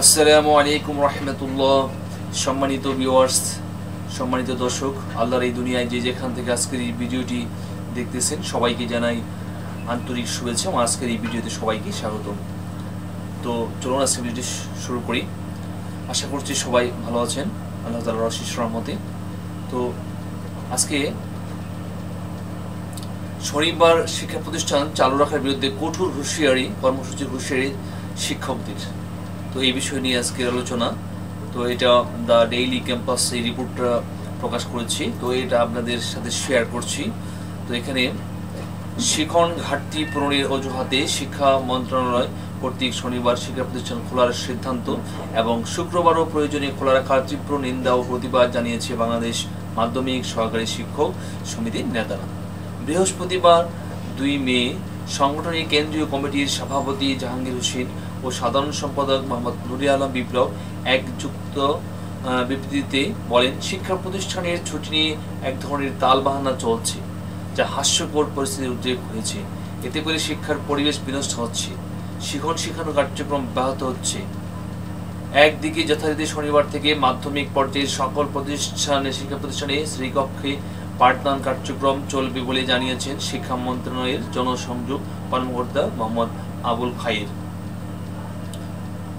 আসসালামু আলাইকুম রহমতুল্লাহ। সম্মানিত ভিউয়ার্স, সম্মানিত দর্শক, আল্লাহর এই দুনিয়ায় যে যেখান থেকে আজকের এই ভিডিওটি দেখতেছেন সবাইকে জানাই আন্তরিক শুভেচ্ছা এবং আজকের এই ভিডিওতে সবাইকে স্বাগত। তো চলুন আজকে ভিডিওটি শুরু করি। আশা করছি সবাই ভালো আছেন আল্লাহ তাআলার অশেষ রহমতে। তো আজকে শনিবার শিক্ষা প্রতিষ্ঠান চালু রাখার বিরুদ্ধে কঠোর হুঁশিয়ারি, কর্মসূচির হুঁশিয়ারি শিক্ষকদের। তো এই বিষয় নিয়ে আজকের আলোচনা। তো এটা দ্য ডেইলি ক্যাম্পাস এই রিপোর্টটা প্রকাশ করেছি, তো এটা আপনাদের সাথে শেয়ার করছি। তো এখানে শিখন ঘাটতি পূরণের অজুহাতে শিক্ষা মন্ত্রণালয় কর্তৃক শনিবার শিক্ষা প্রতিষ্ঠান খোলার সিদ্ধান্ত এবং শুক্রবারও প্রয়োজনে খোলা রাখার তীব্র নিন্দা ও প্রতিবাদ জানিয়েছে বাংলাদেশ মাধ্যমিক সহকারী শিক্ষক সমিতির নেতারা। বৃহস্পতিবার ২ মে সংগঠনের কেন্দ্রীয় কমিটির সভাপতি জাহাঙ্গীর হোসেন ও সাধারণ সম্পাদক মোহাম্মদ নুরে আলম বিপ্লব এক যুক্ত বিবৃতিতে বলেন, শিক্ষা প্রতিষ্ঠানের ছুটি নিয়ে এক ধরনের তালবাহানা চলছে, যা হাস্যকর পরিস্থিতির উদ্রেক হয়েছে। এতে করে শিক্ষার পরিবেশ বিনষ্ট হচ্ছে, শিখন শিখানো কার্যক্রম ব্যাহত হচ্ছে। একদিকে যথারীতি শনিবার থেকে মাধ্যমিক পর্যায়ের সকল শিক্ষা প্রতিষ্ঠানে শ্রেণীকক্ষে পাঠদান কার্যক্রম চলবে বলে জানিয়েছেন শিক্ষা মন্ত্রণালয়ের জনসংযোগ কর্মকর্তা মোহাম্মদ আবুল খায়ের।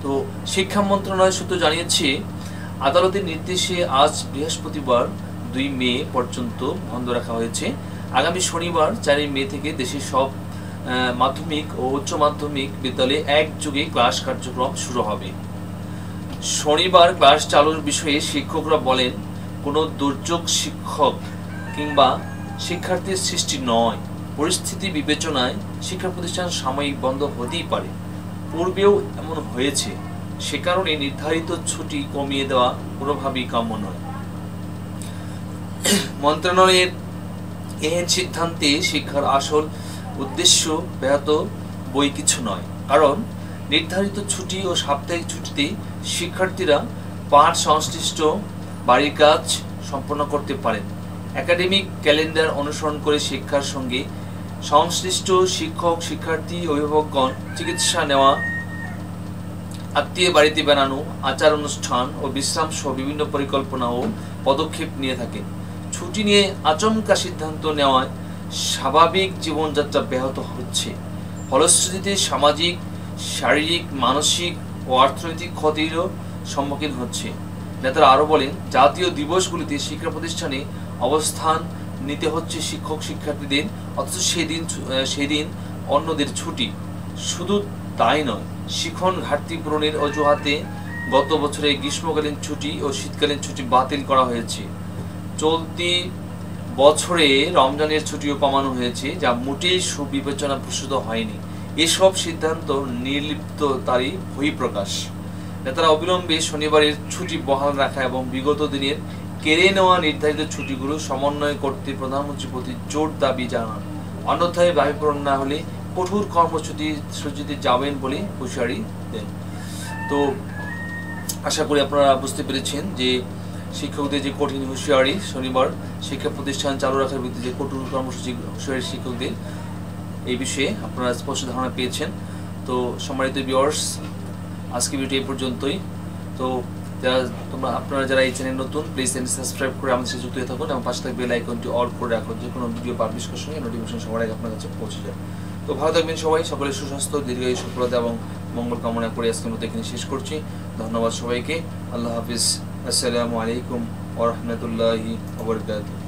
তো শিক্ষা মন্ত্রণালয় সূত্র জানিয়েছে, আদালতের নির্দেশে আজ বৃহস্পতিবার ২ মে পর্যন্ত বন্ধ রাখা হয়েছে। আগামী শনিবার ৪ মে থেকে দেশের সব মাধ্যমিক ও উচ্চ মাধ্যমিক বিদ্যালয়ে একযোগে ক্লাস কার্যক্রম শুরু হবে। শনিবার ক্লাস চালুর বিষয়ে শিক্ষকরা বলেন, কোনো দুর্যোগ শিক্ষক কিংবা শিক্ষার্থীর সৃষ্টি নয়। পরিস্থিতি বিবেচনায় শিক্ষা প্রতিষ্ঠান সাময়িক বন্ধ হতেই পারে, পূর্বেও এমন হয়েছে। সে কারণে নির্ধারিত ছুটি কমিয়ে দেওয়া কোনোভাবেই কাম্য নয়। মন্ত্রণালয়ের এহেন সিদ্ধান্তে শিক্ষার আসল উদ্দেশ্য ব্যাহত বই কিছু নয়, কারণ নির্ধারিত ছুটি ও সাপ্তাহিক ছুটিতে শিক্ষার্থীরা পাঠ সংশ্লিষ্ট বাড়ির কাজ সম্পন্ন করতে পারেন। একাডেমিক ক্যালেন্ডার অনুসরণ করে শিক্ষার সঙ্গে সংশ্লিষ্ট শিক্ষক, শিক্ষার্থী, অভিভাবকগণ চিকিৎসা নেওয়া, আত্মীয় বাড়িতে বেড়ানো, আচার অনুষ্ঠান ও বিশ্রাম সহ বিভিন্ন পরিকল্পনা ও পদক্ষেপ নিয়ে থাকেন। ছুটি নিয়ে আচমকা সিদ্ধান্ত নেওয়ায় স্বাভাবিক জীবনযাত্রা ব্যাহত হচ্ছে। ফলশ্রুতিতে সামাজিক, শারীরিক, মানসিক ও অর্থনৈতিক ক্ষতিরও সম্মুখীন হচ্ছে। নেতারা আরও বলেন, জাতীয় দিবসগুলিতে শিক্ষা প্রতিষ্ঠানে অবস্থান নিতে হচ্ছে শিক্ষক শিক্ষার্থীদের, অথচ সেদিন অন্যদের ছুটি। শুধু তাই নয়, শিখন ঘাটতি পূরণের অজুহাতে গত বছরে গ্রীষ্মকালীন ছুটি ও শীতকালীন ছুটি বাতিল করা হয়েছে। চলতি বছরে রমজানের ছুটিও কমানো হয়েছে, যা মোটেই সুবিবেচনা প্রসূত হয়নি। এসব সিদ্ধান্ত নির্লিপ্ততারই বহিঃপ্রকাশ। নেতারা অবিলম্বে শনিবারের ছুটি বহাল রাখা এবং বিগত দিনের কেড়ে নেওয়া নির্ধারিত ছুটিগুলো সমন্বয় করতে প্রধানমন্ত্রীর প্রতি জোর দাবি জানান। অন্যথায় দাবি পূরণ না হলে কঠোর কর্মসূচিতে যাবেন বলে হুঁশিয়ারি দেন। তো আশা করি আপনারা বুঝতে পেরেছেন যে শিক্ষকদের যে কঠিন হুঁশিয়ারি, শনিবার শিক্ষা প্রতিষ্ঠান চালু রাখার বিরুদ্ধে যে কঠোর কর্মসূচি হুঁশিয়ারি শিক্ষকদের, এই বিষয়ে আপনারা স্পষ্ট ধারণা পেয়েছেন। তো সম্মানিত ভিউয়ার্স, আজকে ভিডিওটি এই পর্যন্তই। তো আপনারা যারা এই চ্যানেল নতুন, প্লিজ চ্যানেল সাবস্ক্রাইব করে আমাদের সাথে যুক্ত হয়ে থাকুন এবং পাশে থাকবে বেল আইকনটি অল করে রাখুন, যে কোনো ভিডিও পাবলিশ করার সঙ্গে নোটিফিকেশন সবার আগে আপনার কাছে পৌঁছে যায়। তো ভালো থাকবেন সবাই, সকলের সুস্বাস্থ্য, দীর্ঘায়ু, সফলতা এবং মঙ্গল কামনা করে আজকের মতো এখানে শেষ করছি। ধন্যবাদ সবাইকে। আল্লাহ হাফিজ। আসসালামু আলাইকুম ওয়া রাহমাতুল্লাহি ওয়া বারাকাতুহু।